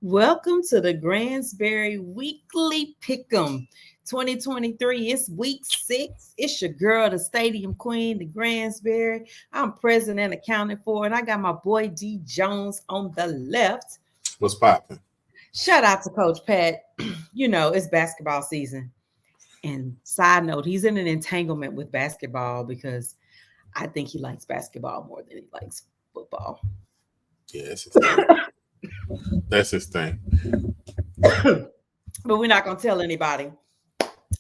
Welcome to the Gransberry Weekly Pick'em 2023. It's week 6. It's your girl, the Stadium Queen, the Gransberry. I'm present and accounted for, and I got my boy D Jones on the left. What's popping? Shout out to Coach Pat. You know, it's basketball season. And side note, he's in an entanglement with basketball because I think he likes basketball more than he likes football. Yes, that's his thing. But we're not gonna tell anybody.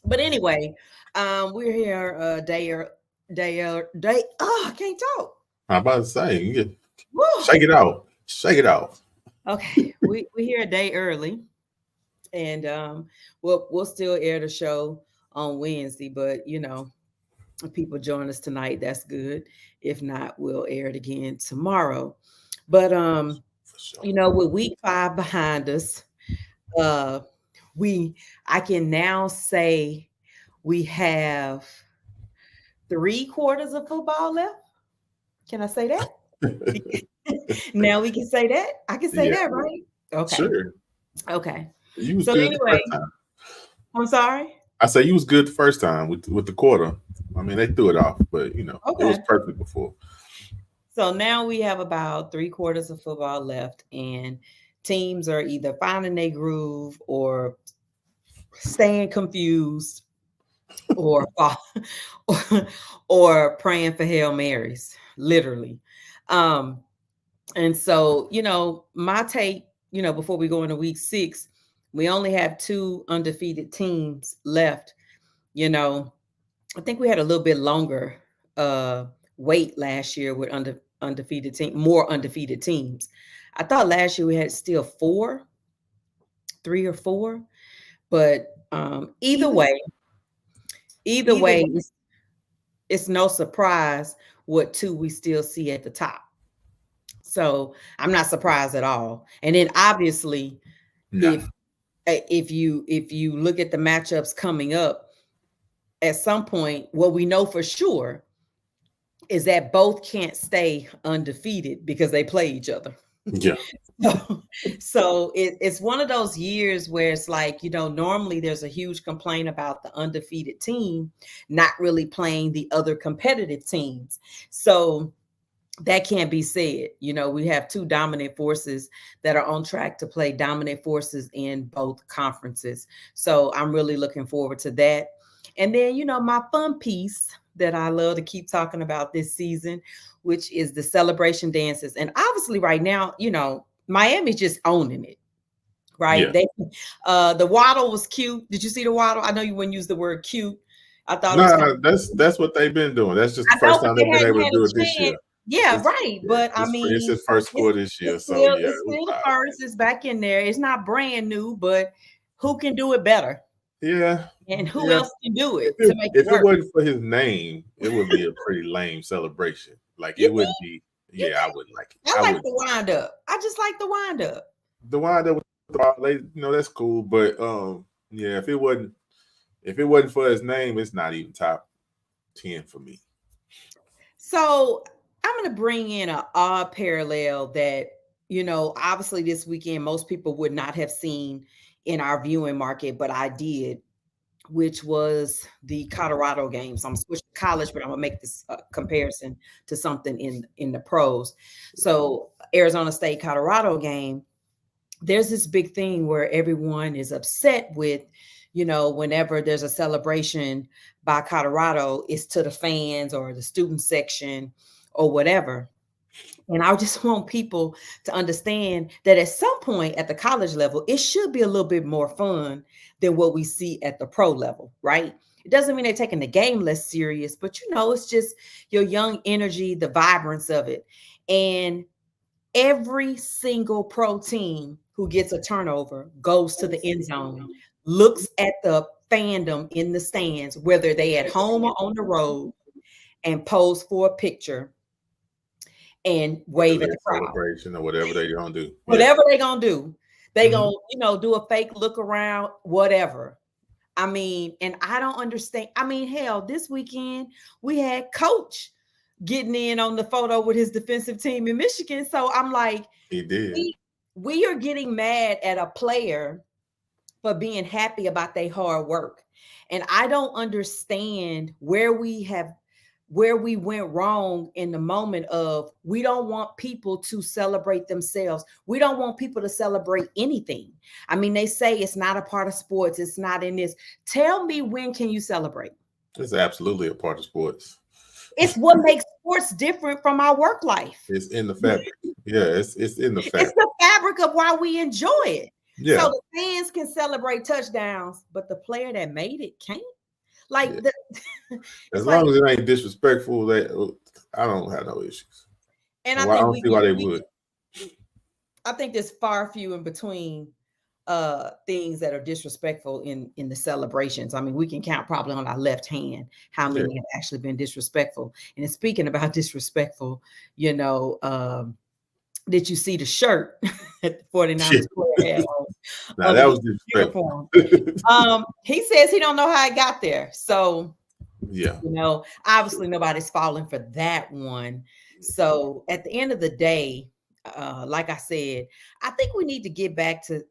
But anyway, we're here day. Oh, I can't talk. I'm about to say, Woo. shake it out, shake it out. Okay, we here a day early, and we'll still air the show on Wednesday. But you know, if people join us tonight, that's good. If not, we'll air it again tomorrow. But For sure. you know, with week 5 behind us, uh, I can now say we have 3/4 of football left. Can I say that? Now we can say that. I can say Yeah. that, right? Okay. Sure. Okay. You was So good anyway, the first time. I'm sorry. I say you was good the first time with the quarter. I mean, they threw it off, but it was Okay. perfect before. So now we have about 3/4 of football left, and teams are either finding their groove or staying confused or or praying for Hail Marys, literally. Um, and so, my take, before we go into week 6, we only have 2 undefeated teams left. I think we had a little bit longer wait last year with more undefeated teams. I thought last year we had still 3 or 4, but either way, it's no surprise what 2 we still see at the top. So I'm not surprised at all. And then obviously, No. if you look at the matchups coming up, at some point, what we know for sure is that both can't stay undefeated because they play each other. Yeah. So it's one of those years where it's like, normally there's a huge complaint about the undefeated team not really playing the other competitive teams. So that can't be said. We have 2 dominant forces that are on track to play dominant forces in both conferences. So I'm really looking forward to that. And then, my fun piece that I love to keep talking about this season, which is the celebration dances. And obviously right now, Miami's just owning it, right? Yeah. The waddle was cute. Did you see the waddle? I know you wouldn't use the word cute. I thought it was No, that's what they've been doing. That's just the I know, first but time they they've been hadn't able to had do a it this year. chance. Yeah, right. But I mean, it's his first quarter this year, it's so still, yeah, it's it was still the wild. first. It's back in there. It's not brand new, but who can do it better? Yeah. And who Yeah. else can do it to make it If it work? wasn't for his name, it would be a pretty lame celebration. Like You it wouldn't be. You Yeah, I wouldn't like it. I like the wind up. I just like the wind up. The wind up with that's cool. But yeah, if it wasn't for his name, it's not even top 10 for me. So I'm going to bring in an odd parallel that, obviously this weekend, most people would not have seen in our viewing market, but I did, which was the Colorado games. I'm switching to college, but I'm going to make this comparison to something in the pros. So Arizona State, Colorado game, there's this big thing where everyone is upset with, whenever there's a celebration by Colorado, it's to the fans or the student section or whatever. And I just want people to understand that at some point at the college level, it should be a little bit more fun than what we see at the pro level, right? It doesn't mean they're taking the game less serious, but it's just your young energy, the vibrance of it. And every single pro team who gets a turnover goes to the end zone, looks at the fandom in the stands, whether they at home or on the road, and pose for a picture and wave at the crowd. Celebration or whatever they're gonna do. Whatever they're gonna do, they gonna do a fake look around, whatever. I mean, and I don't understand. I mean, hell, this weekend we had Coach getting in on the photo with his defensive team in Michigan. So I'm like, He did. we are getting mad at a player for being happy about their hard work. And I don't understand where we went wrong in the moment of we don't want people to celebrate themselves. We don't want people to celebrate anything. I mean, they say it's not a part of sports, it's not in this. Tell me, when can you celebrate? It's absolutely a part of sports. It's what makes sports different from our work life. It's in the fabric. Yeah, it's in the It's fabric. the fabric of why we enjoy it. Yeah. So the fans can celebrate touchdowns, but the player that made it can't. Like Yeah. the, As long as it ain't disrespectful, I don't have no issues. and I don't see why they would. I think there's far few in between things that are disrespectful in the celebrations. I mean, we can count probably on our left hand how many have actually been disrespectful. And speaking about disrespectful, you know, did you see the shirt that the 49ers player had on? Nah, that was disrespectful. He says he don't know how it got there. So yeah, you know, obviously nobody's falling for that one. So at the end of the day, like I said, I think we need to get back to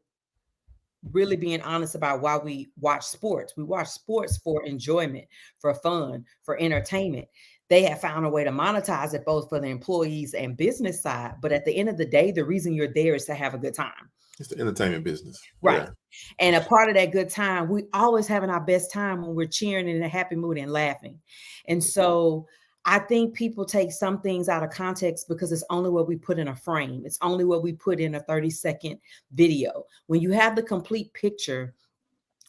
really being honest about why we watch sports. We watch sports for enjoyment, for fun, for entertainment. They have found a way to monetize it both for the employees and business side. But at the end of the day, the reason you're there is to have a good time. It's the entertainment business. Right. Yeah. And a part of that good time, we always having our best time when we're cheering in a happy mood and laughing. And so I think people take some things out of context because it's only what we put in a frame. It's only what we put in a 30-second video. When you have the complete picture,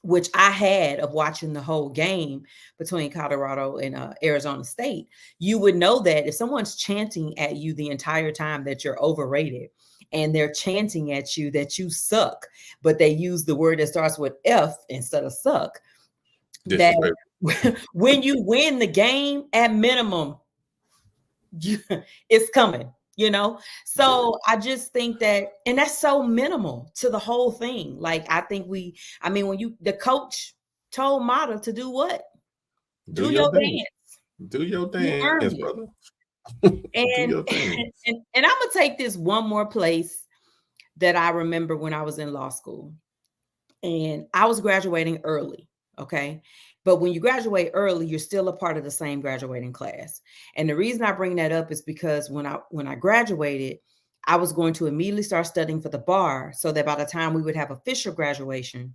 which I had of watching the whole game between Colorado and Arizona State, you would know that if someone's chanting at you the entire time that you're overrated, and they're chanting at you that you suck, but they use the word that starts with F instead of suck, that when you win the game, at minimum, it's coming, you know? So I just think that, and that's so minimal to the whole thing. Like, I think when the coach told Mata to do what? Do your dance. Do your dance, brother. And I'm gonna take this one more place that I remember when I was in law school, and I was graduating early. Okay. But when you graduate early, you're still a part of the same graduating class. And the reason I bring that up is because when I graduated, I was going to immediately start studying for the bar so that by the time we would have official graduation,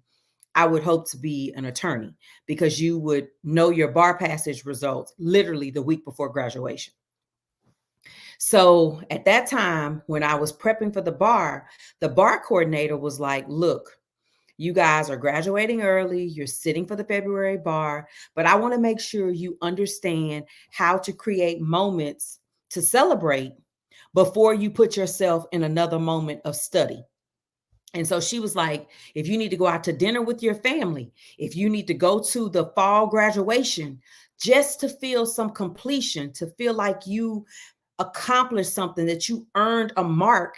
I would hope to be an attorney, because you would know your bar passage results literally the week before graduation. So at that time, when I was prepping for the bar coordinator was like, look, you guys are graduating early. You're sitting for the February bar, but I want to make sure you understand how to create moments to celebrate before you put yourself in another moment of study. And so she was like, if you need to go out to dinner with your family, if you need to go to the fall graduation, just to feel some completion, to feel like you accomplished something, that you earned a mark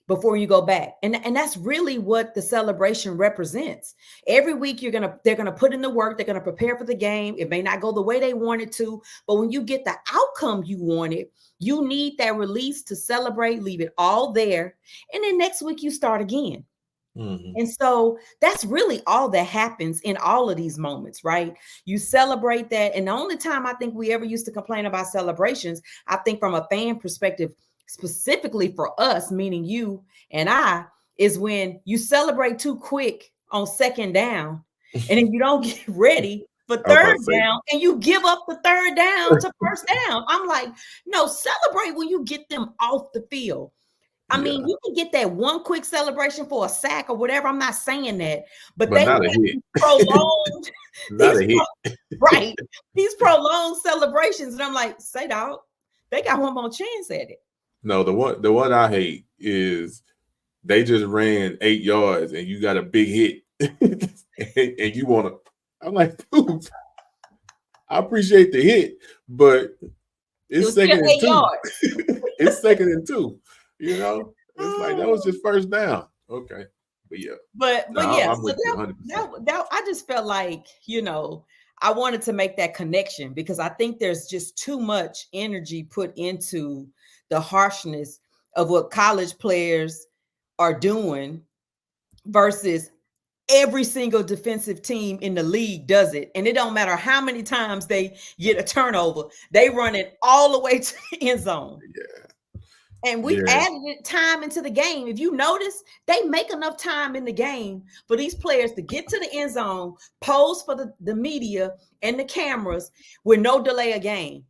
before you go back. And that's really what the celebration represents. Every week they're gonna put in the work, they're gonna prepare for the game. It may not go the way they wanted to, but when you get the outcome you wanted, you need that release to celebrate, leave it all there. And then next week you start again. Mm-hmm. And so that's really all that happens in all of these moments, right? You celebrate that. And the only time I think we ever used to complain about celebrations, I think from a fan perspective, specifically for us, meaning you and I, is when you celebrate too quick on second down and then you don't get ready for third down and you give up the third down to first down. I'm like, no, celebrate when you get them off the field. I mean, you can get that one quick celebration for a sack or whatever. I'm not saying that, but they not a hit. Prolonged, not a hit. Right. These prolonged celebrations. And I'm like, say, dog, they got one more chance at it. No, the one I hate is they just ran 8 yards and you got a big hit and you want to. I'm like, dude, I appreciate the hit, but it's second and 2. It's second and 2. You know, it's like that was just first down. Okay, but yeah, yeah. So that I just felt like, you know, I wanted to make that connection because I think there's just too much energy put into the harshness of what college players are doing versus every single defensive team in the league does it. And it don't matter how many times they get a turnover, they run it all the way to the end zone. Yeah. And we've Yeah. added it time into the game. If you notice, they make enough time in the game for these players to get to the end zone, pose for the media and the cameras with no delay of game.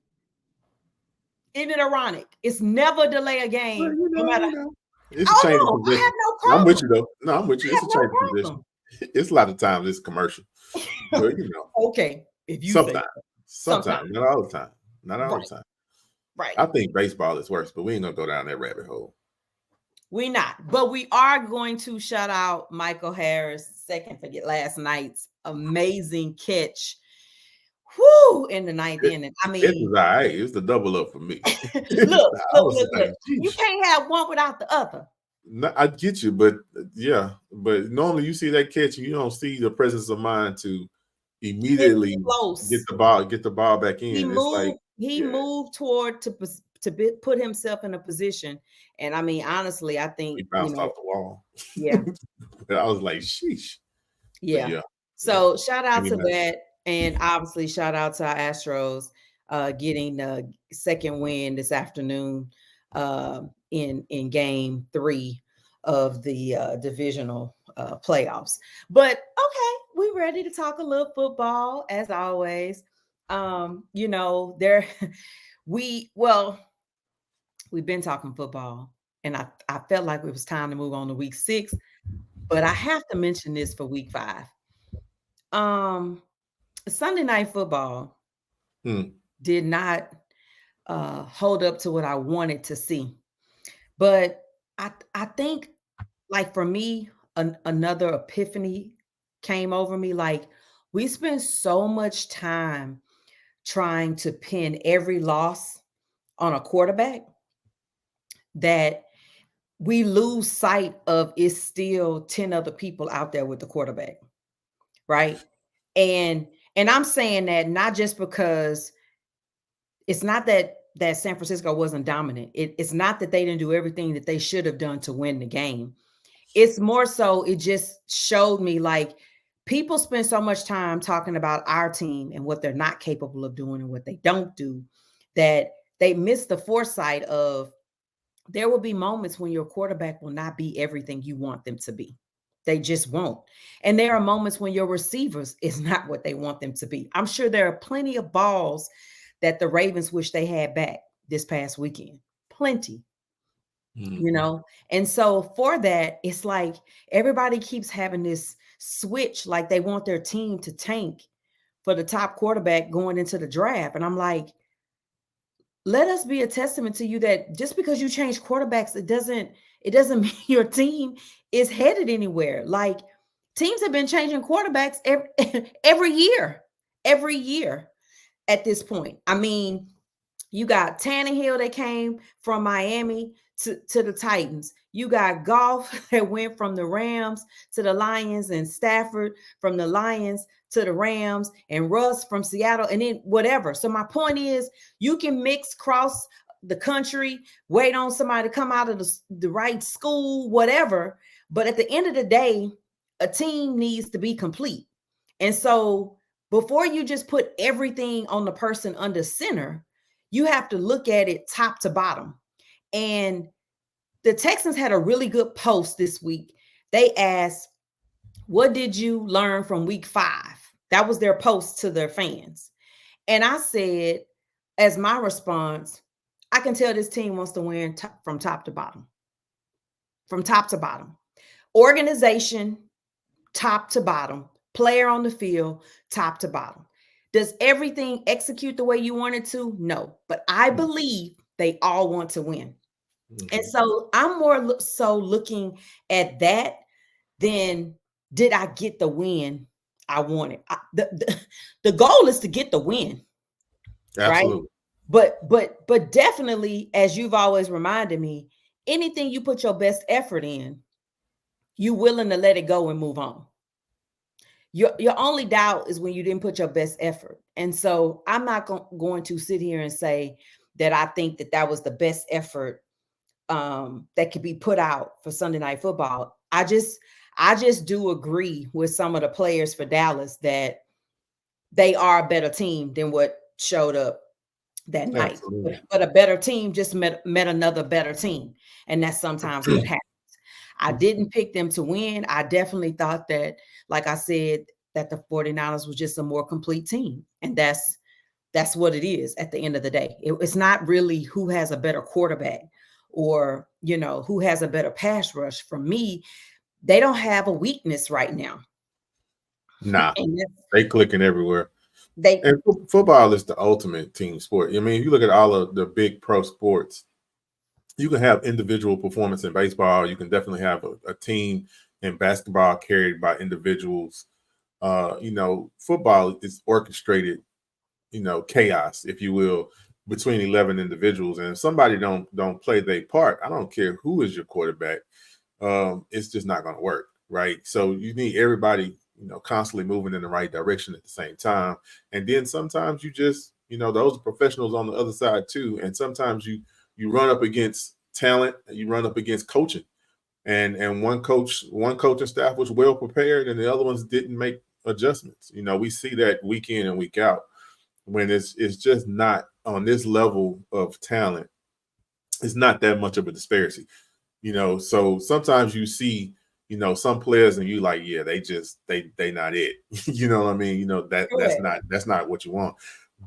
Isn't it ironic? It's never delay a game, Well, no matter. it's a Oh change of no, I have position. no I'm with problem. you though. No, I'm with you. I It's have a no change of position. It's a lot of times it's commercial, but Okay, if you say sometimes, so. sometimes, not all the time, not all the Right, time. right. I think baseball is worse, but we ain't gonna go down that rabbit hole. We're not, but we are going to shout out Michael Harris, second for last night's amazing catch. Whoo, in the ninth inning. I It was mean, all right. It was the double up for me. look, I was like, You geez. can't have one without the other. No, I get you, but yeah, but normally you see that catch and you don't see the presence of mind to immediately get the ball back in. It's like He moved toward to put himself in a position. And I mean, honestly, I think, he bounced off the wall. yeah. But I was like, sheesh. But Yeah. yeah. So shout out to Nice. that. And obviously shout out to our Astros getting the second win this afternoon in game 3 of the divisional playoffs. But okay, we're ready to talk a little football as always. There we've been talking football, and I felt like it was time to move on to week 6, but I have to mention this for week 5. Sunday night football did not hold up to what I wanted to see. But I think, like, for me, another epiphany came over me. Like, we spend so much time trying to pin every loss on a quarterback that we lose sight of it's still 10 other people out there with the quarterback, right? And I'm saying that not just because it's not that San Francisco wasn't dominant. It's not that they didn't do everything that they should have done to win the game. It's more so it just showed me, like, people spend so much time talking about our team and what they're not capable of doing and what they don't do, that they miss the foresight of there will be moments when your quarterback will not be everything you want them to be. They just won't. And there are moments when your receivers is not what they want them to be. I'm sure there are plenty of balls that the Ravens wish they had back this past weekend. Plenty. And so for that, it's like everybody keeps having this switch, like they want their team to tank for the top quarterback going into the draft. And I'm like, let us be a testament to you that just because you change quarterbacks, it doesn't mean your team is headed anywhere. Like, teams have been changing quarterbacks every year at this point. I mean, you got Tannehill that came from Miami to the Titans. You got Goff that went from the Rams to the Lions, and Stafford from the Lions to the Rams, and Russ from Seattle, and then whatever. So my point is, you can mix cross the country, wait on somebody to come out of the right school, whatever. But at the end of the day, a team needs to be complete. And so before you just put everything on the person under center, you have to look at it top to bottom. And the Texans had a really good post this week. They asked, what did you learn from week 5? That was their post to their fans. And I said, as my response, I can tell this team wants to win from top to bottom. From top to bottom. Organization, top to bottom. Player on the field, top to bottom. Does everything execute the way you want it to? No. But I believe they all want to win. And so I'm more so looking at that than did I get the win I wanted. The goal is to get the win. Absolutely. Right? But definitely, as you've always reminded me, anything you put your best effort in, you're willing to let it go and move on. Your only doubt is when you didn't put your best effort. And so I'm not going to sit here and say that I think that was the best effort that could be put out for Sunday Night Football. I just do agree with some of the players for Dallas that they are a better team than what showed up that night. Absolutely. But a better team just met another better team. And that's sometimes what happens. I didn't pick them to win. I definitely thought that, like I said, that the 49ers was just a more complete team. And that's what it is at the end of the day. It's not really who has a better quarterback or, who has a better pass rush. For me, they don't have a weakness right now. Nah, And they clicking everywhere. they And football is the ultimate team sport. I mean, if you look at all of the big pro sports, you can have individual performance in baseball. You can definitely have a team in basketball carried by individuals. Football is orchestrated, chaos, if you will, between 11 individuals. And if somebody don't play their part, I don't care who is your quarterback. It's just not going to work, right? So you need everybody, constantly moving in the right direction at the same time. And then sometimes you just, those are professionals on the other side too. And sometimes you run up against talent, you run up against coaching. And one coaching staff was well prepared and the other ones didn't make adjustments. We see that week in and week out when it's just not on this level of talent. It's not that much of a disparity. So sometimes you see, some players and you like, yeah, they not it. You know what I mean? That's not what you want.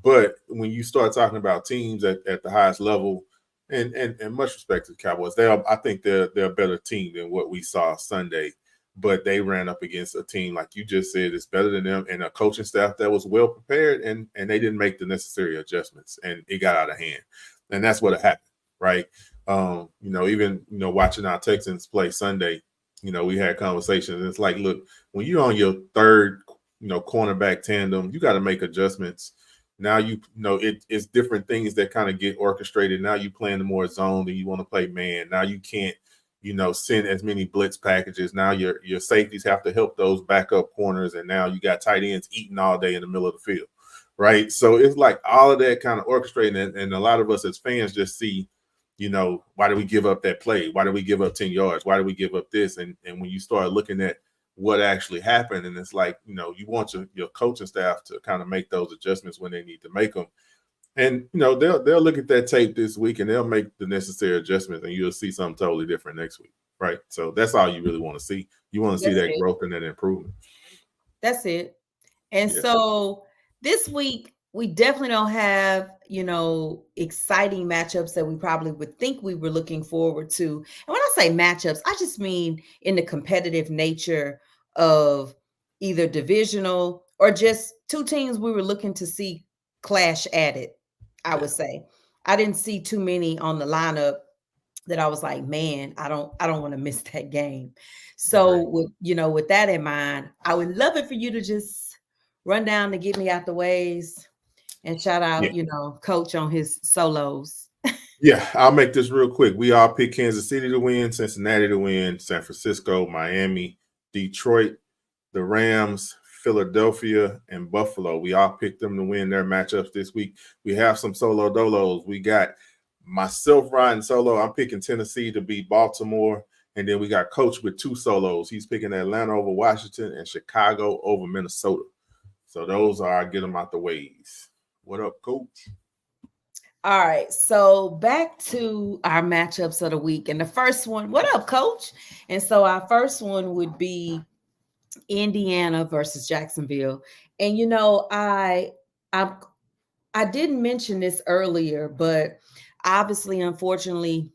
But when you start talking about teams at the highest level, and much respect to the Cowboys, I think they're a better team than what we saw Sunday. But they ran up against a team, like you just said, it's better than them, and a coaching staff that was well prepared, and they didn't make the necessary adjustments, and it got out of hand. And that's what happened, right? Even watching our Texans play Sunday, we had conversations. It's like, look, when you're on your third, cornerback tandem, you got to make adjustments. Now it's different things that kind of get orchestrated. Now you playing the more zone and you want to play man. Now you can't, send as many blitz packages. Now your safeties have to help those backup corners, and now you got tight ends eating all day in the middle of the field, right? So it's like all of that kind of orchestrating, and a lot of us as fans just see, why do we give up that play? Why do we give up 10 yards? Why do we give up this? And when you start looking at what actually happened, and it's like, you want your coaching staff to kind of make those adjustments when they need to make them. And, they'll look at that tape this week and they'll make the necessary adjustments, and you'll see something totally different next week, right? So that's all you really want to see. You want to see that growth and that improvement. That's it. And so this week, we definitely don't have, exciting matchups that we probably would think we were looking forward to. And when I say matchups, I just mean in the competitive nature of either divisional or just two teams we were looking to see clash at it, I would say. I didn't see too many on the lineup that I was like, man, I don't want to miss that game. So with that in mind, I would love it for you to just run down to get me out the ways and shout out, Coach on his solos. Yeah, I'll make this real quick. We all picked Kansas City to win, Cincinnati to win, San Francisco, Miami, Detroit, the Rams, Philadelphia, and Buffalo. We all picked them to win their matchups this week. We have some solo dolos. We got myself riding solo. I'm picking Tennessee to beat Baltimore. And then we got Coach with two solos. He's picking Atlanta over Washington and Chicago over Minnesota. So those are get them out the ways. What up, Coach? All right. So back to our matchups of the week. And the first one, what up, Coach? And so our first one would be Indiana versus Jacksonville. And I didn't mention this earlier, but obviously, unfortunately,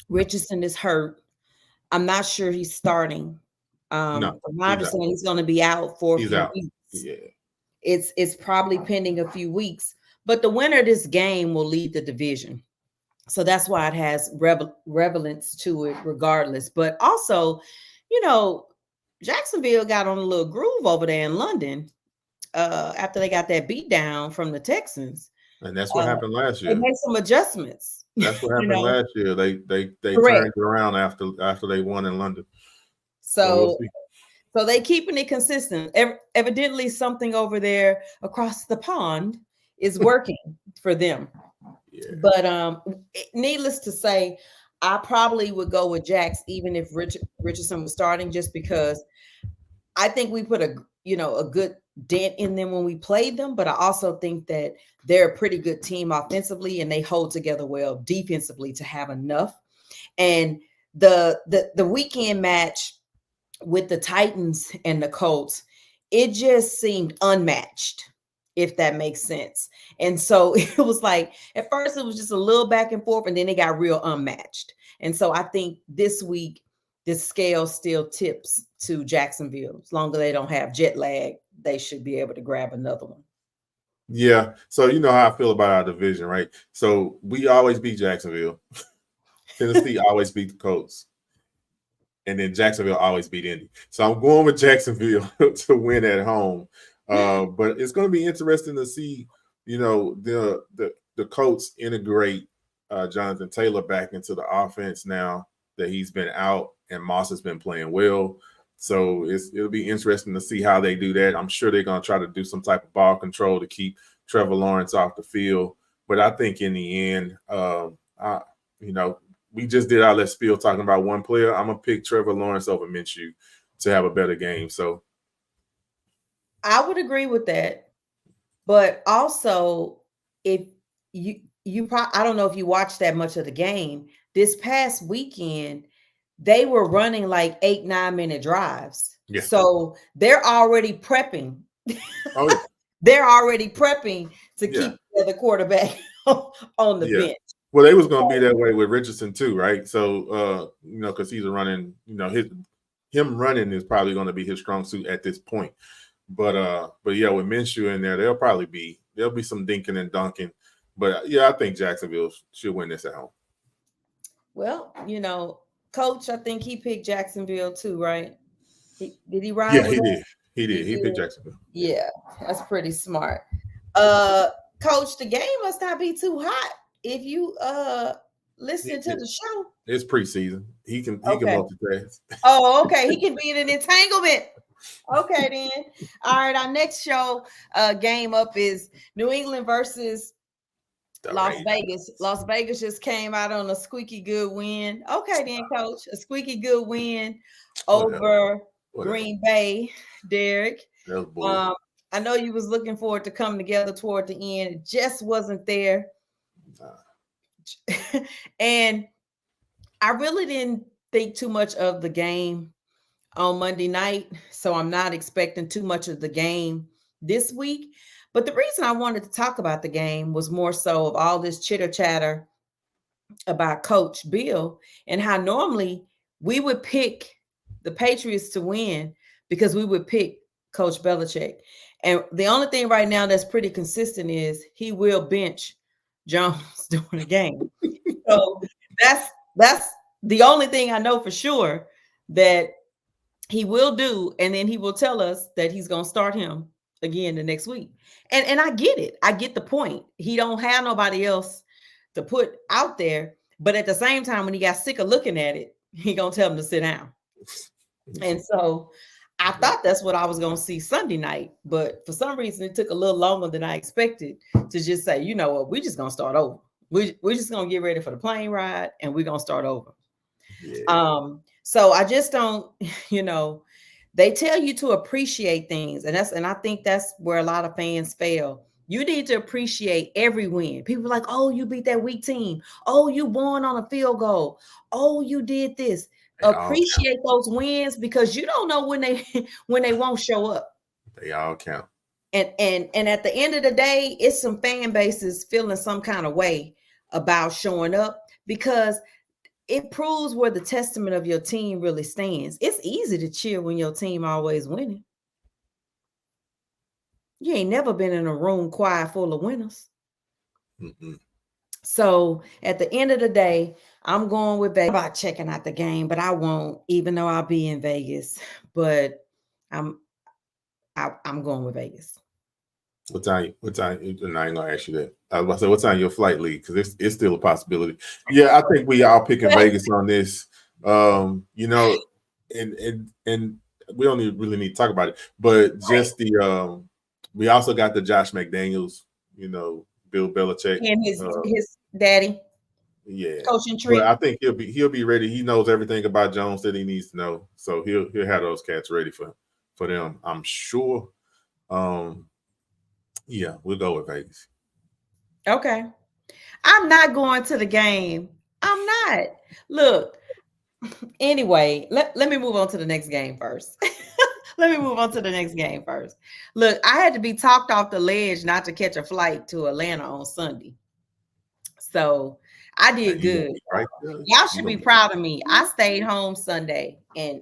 Richardson is hurt. I'm not sure he's starting. No, from my understanding, he's going to be out for a few weeks. Yeah. It's probably pending a few weeks, but the winner of this game will lead the division. So that's why it has relevance to it regardless. But also, Jacksonville got on a little groove over there in London after they got that beat down from the Texans. And that's what happened last year. They made some adjustments. That's what happened last year. They turned it around after they won in London. So they keeping it consistent. Evidently, something over there across the pond is working for them. Yeah. But needless to say, I probably would go with Jax even if Richardson was starting, just because I think we put a good dent in them when we played them, but I also think that they're a pretty good team offensively and they hold together well defensively to have enough. And the weekend match with the Titans and the Colts, it just seemed unmatched, if that makes sense. And so it was like at first it was just a little back and forth, and then it got real unmatched. And so I think this week the scale still tips to Jacksonville. As long as they don't have jet lag, they should be able to grab another one. Yeah. So you know how I feel about our division, right? So we always beat Jacksonville. Tennessee always beat the Colts. And then Jacksonville always beat Indy. So I'm going with Jacksonville to win at home. But it's going to be interesting to see, the Colts integrate Jonathan Taylor back into the offense now that he's been out and Moss has been playing well. So it'll be interesting to see how they do that. I'm sure they're going to try to do some type of ball control to keep Trevor Lawrence off the field. But I think in the end, we just did our Let's Spiel talking about one player. I'm going to pick Trevor Lawrence over Minshew to have a better game. So I would agree with that. But also, if I don't know if you watched that much of the game. This past weekend, they were running like 8-9 minute drives. Yeah. So they're already prepping. Oh, yeah. They're already prepping to keep the quarterback on the bench. Well, they was going to be that way with Richardson too, right? So, because he's running, him running is probably going to be his strong suit at this point. But yeah, with Minshew in there, there'll be some dinking and dunking. But yeah, I think Jacksonville should win this at home. Well, Coach, I think he picked Jacksonville too, right? Did he ride? Yeah, he did. He did. He picked Jacksonville. Yeah, that's pretty smart. Coach, the game must not be too hot if you listen to the show. It's preseason. He can multitask. Oh, okay. He can be in an entanglement. Okay, then. All right. Our next show game up is New England versus Las Vegas. Las Vegas just came out on a squeaky good win. Okay, then, Coach. A squeaky good win over Green Bay, Derek. I know you was looking forward to come together toward the end. It just wasn't there. And I really didn't think too much of the game on Monday night, so I'm not expecting too much of the game this week. But the reason I wanted to talk about the game was more so of all this chitter chatter about Coach Bill and how normally we would pick the Patriots to win because we would pick Coach Belichick. And the only thing right now that's pretty consistent is he will bench Jones during the game. So that's the only thing I know for sure that he will do. And then he will tell us that he's going to start him again the next week. And I get it. I get the point. He don't have nobody else to put out there. But at the same time, when he got sick of looking at it, he going to tell him to sit down. And so I thought that's what I was going to see Sunday night. But for some reason, it took a little longer than I expected to just say, you know what, we're just going to start over. We're just going to get ready for the plane ride and we're going to start over. Yeah. So I just don't, they tell you to appreciate things. And I think that's where a lot of fans fail. You need to appreciate every win. People are like, oh, you beat that weak team. Oh, you won on a field goal. Oh, you did this. Appreciate those wins because you don't know when they won't show up. They all count. And at the end of the day, it's some fan bases feeling some kind of way about showing up because it proves where the testament of your team really stands. It's easy to cheer when your team always winning. You ain't never been in a room quiet full of winners. Mm-mm. So at the end of the day, I'm going with Vegas. I'm about checking out the game, but I won't, even though I'll be in Vegas. But I'm going with Vegas. What time? And I ain't gonna ask you that. I was about to say, what time your flight leave? Because it's still a possibility. Yeah, I think we all picking Vegas on this. And we don't really need to talk about it, but just the we also got the Josh McDaniels, Bill Belichick and his daddy. Yeah, coaching but tree. I think he'll be ready. He knows everything about Jones that he needs to know, so he'll have those cats ready for them. I'm sure. Um, yeah, we'll go with Vegas. Okay. I'm not going to the game. I'm not. Look, anyway, let me move on to the next game first. Let me move on to the next game first. Look, I had to be talked off the ledge not to catch a flight to Atlanta on Sunday. So I Now did you gonna good. be right there. Y'all You should gonna be be proud of me. I stayed home Sunday and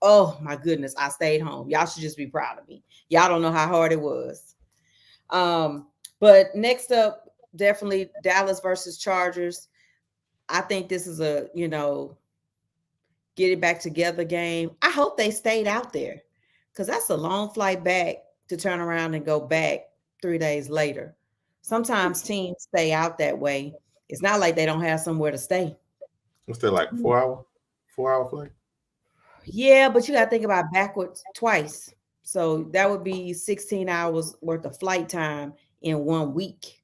oh my goodness, I stayed home. Y'all should just be proud of me. Y'all don't know how hard it was. Um, but next up, definitely Dallas versus Chargers. I think this is a, get it back together game. I hope they stayed out there because that's a long flight back to turn around and go back 3 days later. Sometimes teams stay out that way. It's not like they don't have somewhere to stay. what's that like? 4 hour flight. Yeah, but you got to think about backwards twice. So that would be 16 hours worth of flight time in 1 week.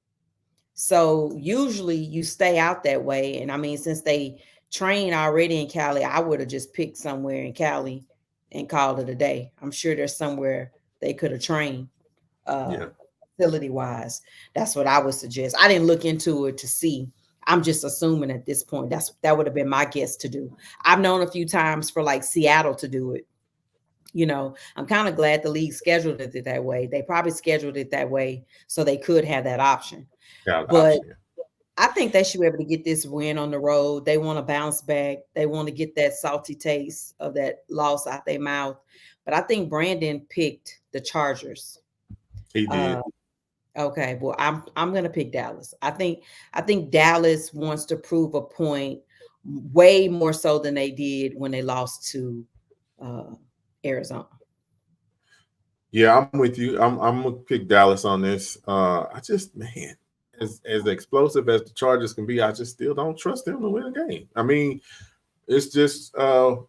So usually you stay out that way. And I mean, since they train already in Cali, I would have just picked somewhere in Cali and called it a day. I'm sure there's somewhere they could have trained Yeah, facility wise. That's what I would suggest. I didn't look into it to see. I'm just assuming at this point that would have been my guess to do. I've known a few times for like Seattle to do it. I'm kind of glad the league scheduled it that way. They probably scheduled it that way so they could have that option. got an But option. Yeah. I think they should be able to get this win on the road. They want to bounce back. They want to get that salty taste of that loss out their mouth. But I think Brandon picked the Chargers. He Uh, did. okay, well, I'm gonna pick Dallas. I think Dallas wants to prove a point way more so than they did when they lost to uh, Arizona. Yeah, I'm with you. I'm gonna pick Dallas on this. I just man, as explosive as the Chargers can be, I just still don't trust them to win a game. I mean, it's just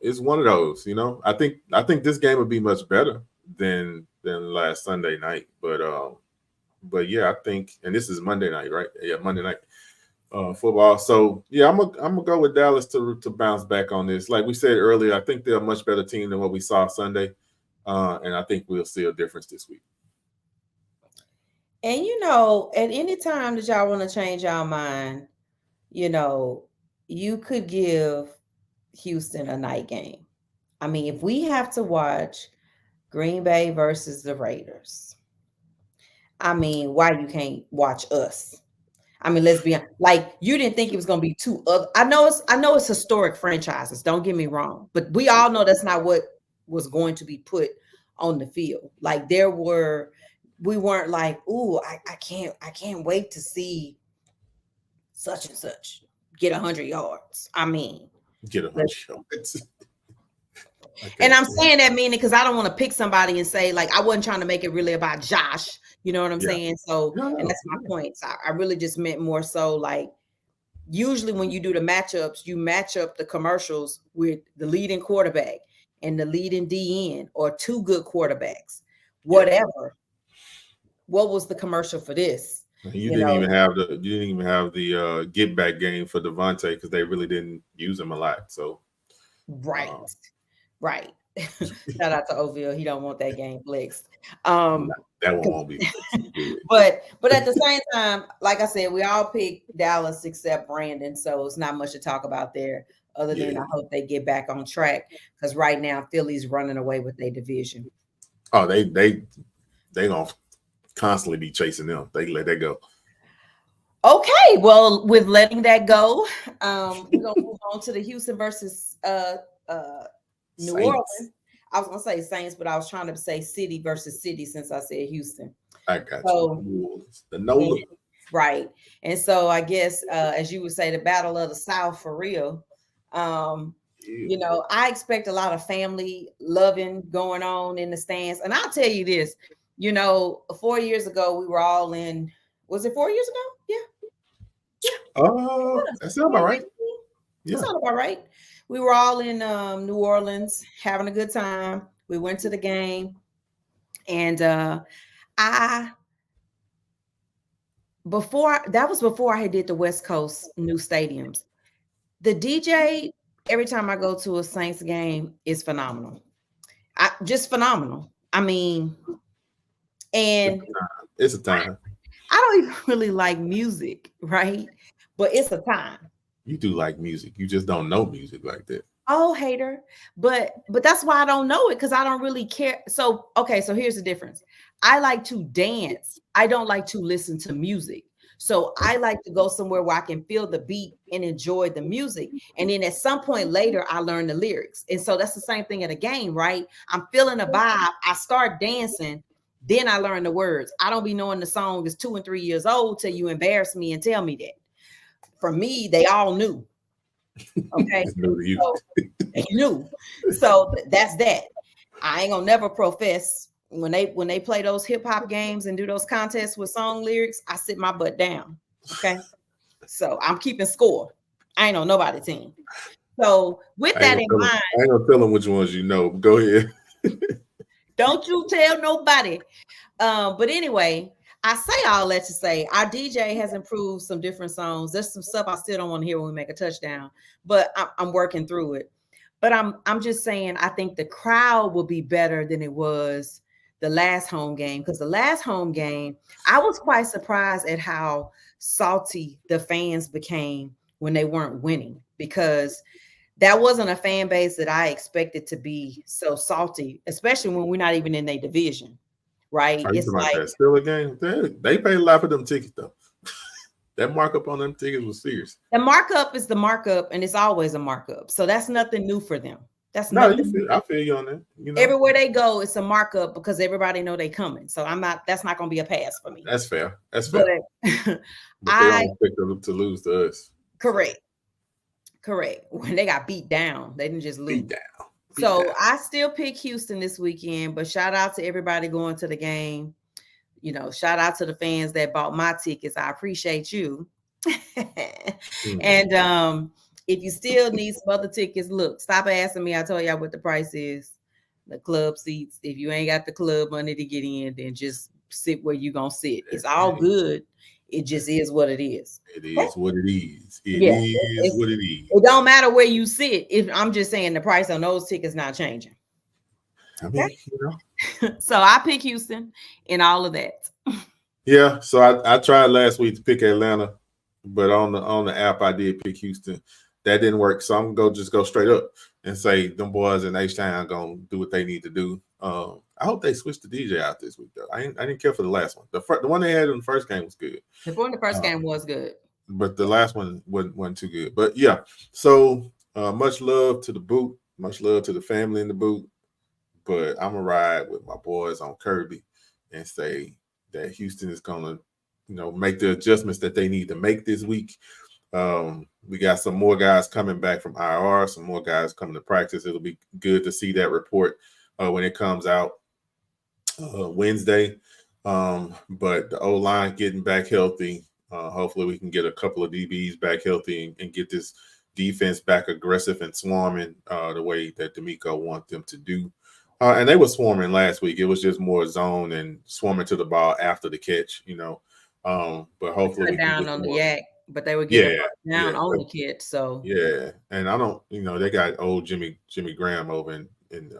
it's one of those. I think this game would be much better than last Sunday night. But yeah, I think, and this is Monday night, right? Yeah, Monday night football. So yeah, I'm gonna go with Dallas to bounce back on this. Like we said earlier, I think they're a much better team than what we saw Sunday, and I think we'll see a difference this week. And at any time that y'all want to change y'all mind, you know, you could give Houston a night game. I mean, if we have to watch Green Bay versus the Raiders, I mean, why you can't watch us? I mean, let's be honest. Like you didn't think it was going to be two other. I know it's historic franchises. Don't get me wrong, but we all know that's not what was going to be put on the field. Like we weren't like, ooh, I can't wait to see such and such get 100 yards. I mean, Get 100 yards. I and can't I'm stand. saying that meaning because I don't want to pick somebody and say like I wasn't trying to make it really about Josh. You know what I'm Yeah. saying? So, No, and no. that's my point. So I really just meant more so like usually when you do the matchups, you match up the commercials with the leading quarterback and the leading DN or two good quarterbacks. Yeah. Whatever. What was the commercial for this? You You didn't know, even have the get back game for Devontae because they really didn't use him a lot. So right, um, right. Shout out to Oville. He don't want that game flexed. no, that one won't be good. But at the same time, like I said, we all picked Dallas except Brandon, so it's not much to talk about there. Other than Yeah. I hope they get back on track because right now Philly's running away with their division. Oh, they gonna constantly be chasing them. They let that go. Okay, well, with letting that go, we're gonna move on to the Houston versus uh New Saints. Orleans. I was gonna say Saints, but I was trying to say City versus City since I said Houston. I got you. So New Orleans. The and Nola. right. And so I guess as you would say, the battle of the South for real. Um, Yeah. I expect a lot of family loving going on in the stands. And I'll tell you this, 4 years ago, we were all in, was it 4 years ago? Yeah. That sounds about right. That Yeah. sounds about right. We were all in New Orleans having a good time. We went to the game and I before I had did the West Coast new stadiums. The DJ, every time I go to a Saints game, is phenomenal. Just phenomenal. I mean, and It's a time. I don't even really like music, right? But it's a time. You do like music. You just don't know music like that. Oh, hater. But that's why I don't know it, because I don't really care. So okay, so here's the difference. I like to dance. I don't like to listen to music. So I like to go somewhere where I can feel the beat and enjoy the music. And then at some point later, I learn the lyrics. And so that's the same thing at a game, right? I'm feeling a vibe. I start dancing. Then I learn the words. I don't be knowing the song is 2 and 3 years old till you embarrass me and tell me that. For me, they all knew. Okay. It's new to you. So they knew. So that's that. I ain't gonna never profess when they play those hip hop games and do those contests with song lyrics. I sit my butt down. Okay. So I'm keeping score. I ain't on nobody's team. So with that in mind, I ain't gonna tell them which ones you know. Go ahead. don't you tell nobody. But anyway, I say all that to say our DJ has improved some different songs. There's some stuff I still don't want to hear when we make a touchdown, but I'm working through it. But I'm just saying I think the crowd will be better than it was the last home game, because the last home game I was quite surprised at how salty the fans became when they weren't winning, because that wasn't a fan base that I expected to be so salty, especially when we're not even in their division, right? Are you It's talking about like that still a game? They paid a lot for them tickets though. That markup on them tickets was serious. the markup is the markup, and it's always a markup. So that's nothing new for them. That's No, nothing new. I feel you on that. You know, Everywhere they go, it's a markup because everybody know they coming. So that's not gonna be a pass for me. that's fair. That's But fair. But they I don't expect them to lose to us. correct, correct. When they got beat down, they didn't just lose. Beat down. So I still pick Houston this weekend, but shout out to everybody going to the game. You know, shout out to the fans that bought my tickets. I appreciate you. And if you still need some other tickets, look, stop asking me. I told y'all what the price is. The club seats. If you ain't got the club money to get in, then just sit where you gonna sit. It's all good. It just is what it is. It is what it is. It Yeah, is what it is. it don't matter where you sit. If I'm just saying the price on those tickets not changing. I mean, you know. So I pick Houston in all of that. Yeah. So I tried last week to pick Atlanta, but on the app I did pick Houston. That didn't work. So I'm gonna go straight up and say them boys in H-Town gonna do what they need to do. I hope they switch the DJ out this week though. I didn't care for the last one. The one they had in the first game was good. The one in the first game was good, but the last one wasn't too good. But yeah, so much love to the boot, much love to the family in the boot. But I'm gonna ride with my boys on Kirby and say that Houston is gonna, make the adjustments that they need to make this week. We got some more guys coming back from IR, some more guys coming to practice. It'll be good to see that report when it comes out Wednesday. But the O-line getting back healthy. Hopefully we can get a couple of DBs back healthy and get this defense back aggressive and swarming the way that D'Amico wants them to do. And they were swarming last week. It was just more zone and swarming to the ball after the catch, But hopefully we can down get on the more. yak, but they were getting down on the catch. So yeah, and I don't, they got old Jimmy Graham over in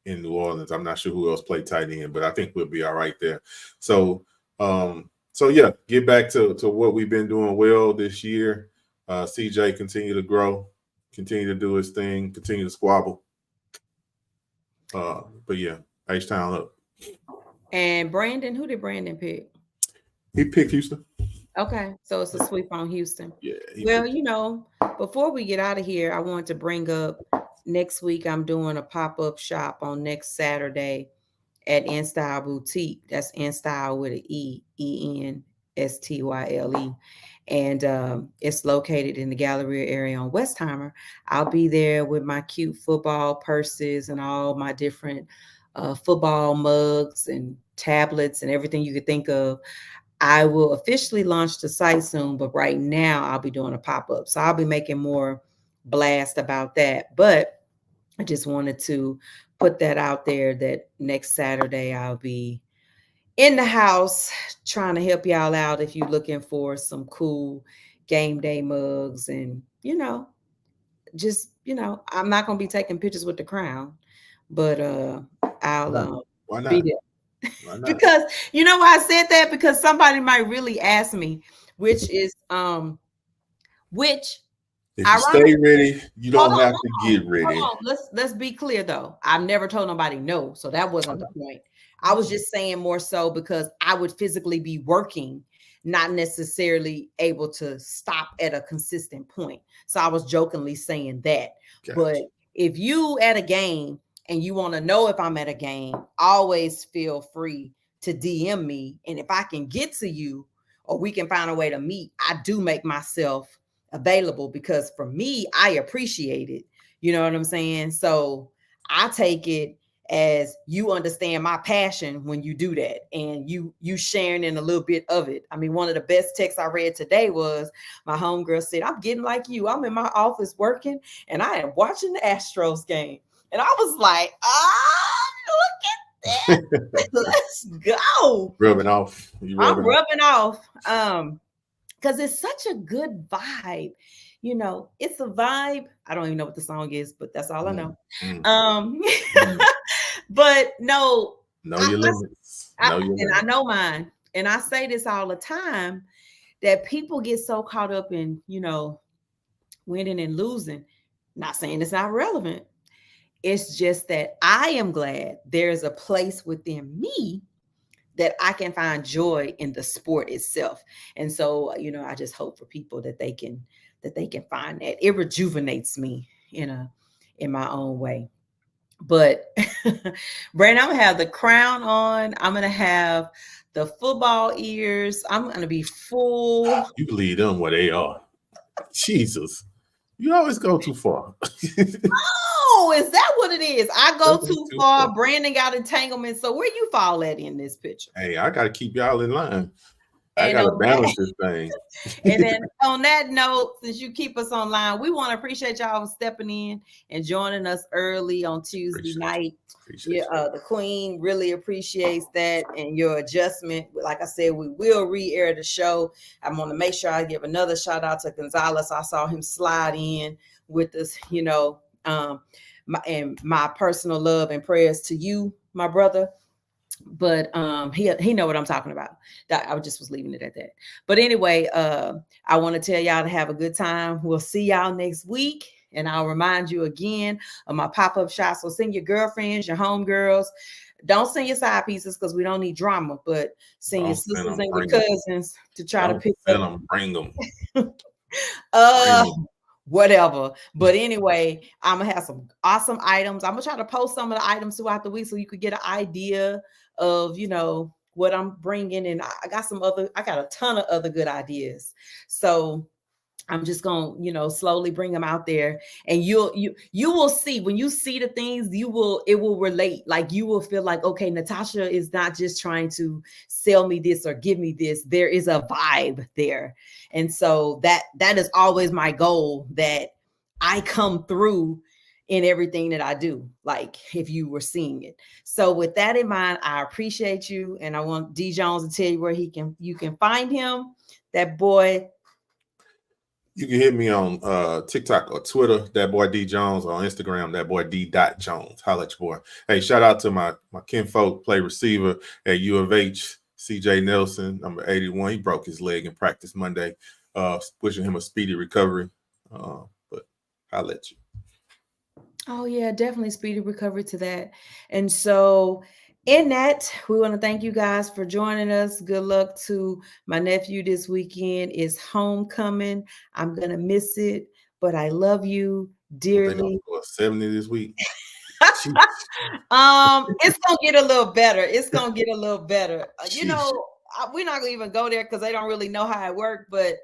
New Orleans. I'm not sure who else played tight end, but I think we'll be all right there. So yeah, get back to what we've been doing well this year. CJ continue to grow, continue to do his thing, continue to squabble. But yeah, H-Town up. And Brandon, who did Brandon pick? He picked Houston. Okay, so it's a sweep on Houston. Yeah. Well, before we get out of here, I want to bring up next week. I'm doing a pop-up shop on next Saturday at In Style Boutique. That's In Style with an ENSTYLE. And it's located in the Galleria area on Westheimer. I'll be there with my cute football purses and all my different football mugs and tablets and everything you could think of. I will officially launch the site soon, but right now I'll be doing a pop-up. So I'll be making more blast about that. But I just wanted to put that out there that next Saturday I'll be in the house trying to help y'all out if you're looking for some cool game day mugs and, you know, just, I'm not gonna be taking pictures with the crown, but I'll No. Why be not? there. Why not? Because you know why I said that? Because somebody might really ask me, which is which If you ironically, stay ready, you hold don't on, have hold to on, get ready. hold on. Let's be clear though. I've never told nobody no, so that wasn't the point. I was just saying more so because I would physically be working, not necessarily able to stop at a consistent point. So I was jokingly saying that. But Gotcha. if you at a game and you want to know if I'm at a game, always feel free to DM me. And if I can get to you or we can find a way to meet, I do make myself available because for me, I appreciate it. You know what I'm saying? So I take it as you understand my passion when you do that and you sharing in a little bit of it. I mean, one of the best texts I read today was my homegirl said, I'm getting like you. I'm in my office working and I am watching the Astros game. And I was like, look at that. Let's go. Rubbing off. You I'm rubbing off. rubbing off. Because it's such a good vibe. It's a vibe. I don't even know what the song is, but that's all I know. Mm. Um, Mm. but no, Know your limits. Know your and I limits. know mine. And I say this all the time that people get so caught up in, winning and losing. Not saying it's not relevant. It's just that I am glad there's a place within me that I can find joy in the sport itself. And so, I just hope for people that they can find that. It rejuvenates me in my own way. But Brandon, I'm gonna have the crown on. I'm gonna have the football ears. I'm gonna be full. You leave them where they are. Jesus. You always go too far. Oh, is that what it is? I go Don't go too too far. far. Brandon got entanglement. So where you fall at in this picture? Hey, I gotta keep y'all in line. I And gotta on that, balance this thing. and then on that note, since you keep us online, we want to appreciate y'all for stepping in and joining us early on Tuesday night. Appreciate The Queen really appreciates that and your adjustment. Like I said, we will re-air the show. I want to make sure I give another shout out to Gonzalez. I saw him slide in with us, my personal love and prayers to you, my brother. But he know what I'm talking about. That I just was leaving it at that. But anyway, I want to tell y'all to have a good time. We'll see y'all next week. And I'll remind you again of my pop-up shop. So send your girlfriends, your homegirls. Don't send your side pieces because we don't need drama, but send your sisters and your cousins to try to pick up. Bring them. Whatever. But anyway, I'm gonna have some awesome items. I'm gonna try to post some of the items throughout the week so you could get an idea of what I'm bringing. And I got a ton of other good ideas. So I'm just gonna, slowly bring them out there, and you will see when you see the things, it will relate. Like you will feel like, okay, Natasha is not just trying to sell me this or give me this. There is a vibe there, and so that is always my goal, that I come through in everything that I do. Like if you were seeing it. So with that in mind, I appreciate you, and I want D Jones to tell you where you can find him. That boy. You can hit me on TikTok or Twitter, that boy D Jones, or on Instagram, that boy D. Jones. Holla at your boy. Hey, shout out to my kinfolk, play receiver at U of H, CJ Nelson, number 81. He broke his leg in practice Monday. Wishing him a speedy recovery. But holla at you. Oh yeah, definitely speedy recovery to that. And so in that, we want to thank you guys for joining us. Good luck to my nephew this weekend. It's homecoming. I'm gonna miss it, but I love you dearly. 70 this week. It's gonna get a little better. It's gonna get a little better. We're not gonna even go there because they don't really know how it works, but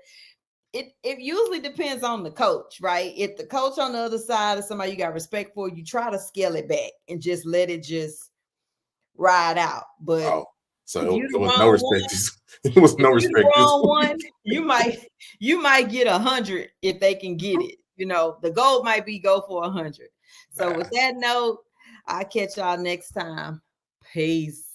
it usually depends on the coach, right? If the coach on the other side is somebody you got respect for, you try to scale it back and just let it just ride out. But so it was no respect. It was no respect. Wrong one, you might get 100 if they can get it. The goal might be go for 100. So with that note, I'll catch y'all next time. Peace.